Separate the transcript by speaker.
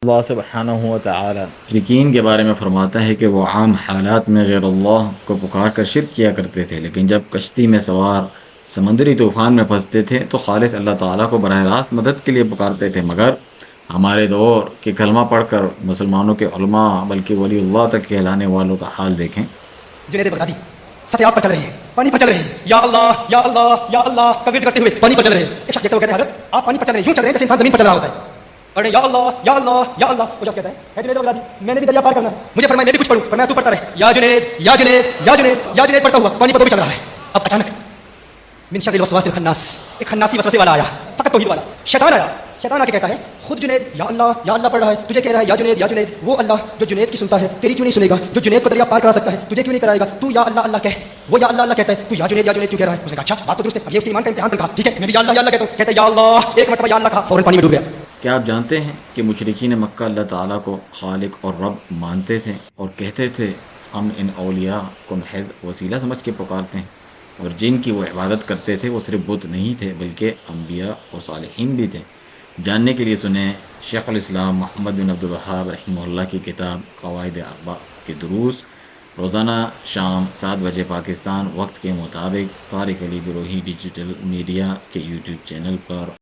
Speaker 1: اللہ سبحانہ و تعالی مشرکین کے بارے میں فرماتا ہے کہ وہ عام حالات میں غیر اللہ کو پکار کر شرک کیا کرتے تھے، لیکن جب کشتی میں سوار سمندری طوفان میں پھنستے تھے تو خالص اللہ تعالیٰ کو براہ راست مدد کے لیے پکارتے تھے۔ مگر ہمارے دور کے کلمہ پڑھ کر مسلمانوں کے علماء بلکہ ولی اللہ تک کہلانے والوں کا حال دیکھیں۔
Speaker 2: جنید بغدادی ستیاب پر چل رہی ہے، پانی پر چل رہی ہے، یا اللہ یا اللہ یا اللہ کا ورد کرتے ہوئے پانی پر چل رہے ہیں۔ ایک شخص دیکھتا ہے، وہ کہتا ہے حضرت آپ پانی پر چل رہے ہیں، یوں چل رہے ہیں جیسے انسان زمین پر چل رہا ہوتا ہے۔ پڑھیں یا اللہ یا اللہ یا اللہ۔ وہ شخص کہتا ہے جنید بغدادی میں نے بھی دریا پار کرنا ہے، مجھے فرمائے میں بھی کچھ پڑھوں۔ فرمایا تو پڑھتا رہے، یا جنید یا جنید یا جنید یا جنید پڑھتا ہوا پانی پر تو بھی چل رہا ہے۔ اب اچانک من شر الوسواس الخناس، ایک خناسی وسوسے والا آیا، فقط توحید والا شیطان آیا۔ شیطان آ کے کہتا ہے خود جنید یا اللہ پڑھ رہا ہے، تجھے کہہ رہا ہے یا جنید وہ اللہ جو جنید کی سنتا ہے تیری کیوں نہیں سنے گا؟ جو جنید کو دریا پار کرا سکتا ہے تجھے کیوں نہیں کرائے گا؟ تو یا اللہ کہہ، وہ یا اللہ کہتا ہے، تو یا جنید کیوں کہہ رہا ہے؟ اس نے کہا اچھا بات تو درست ہے، اب یہ اس کے ایمان کا امتحان بن کہا، ٹھیک ہے میں بھی یا اللہ کہتا ہوں۔ کہتا ہے یا اللہ، ایک مرتبہ یا اللہ کہا، فوراً پانی میں ڈوب گیا۔
Speaker 1: کیا آپ جانتے ہیں کہ مشرکین مکہ اللہ تعالیٰ کو خالق اور رب مانتے تھے اور کہتے تھے ہم ان اولیاء کو محض وسیلہ سمجھ کے پکارتے ہیں، اور جن کی وہ عبادت کرتے تھے وہ صرف بت نہیں تھے بلکہ انبیاء اور صالحین بھی تھے؟ جاننے کے لیے سنیں شیخ الاسلام محمد بن عبد الوہاب رحمہ اللہ کی کتاب قواعد اربع کے دروس، روزانہ شام 7 بجے پاکستان وقت کے مطابق طارق علی گروہی ڈیجیٹل میڈیا کے یوٹیوب چینل پر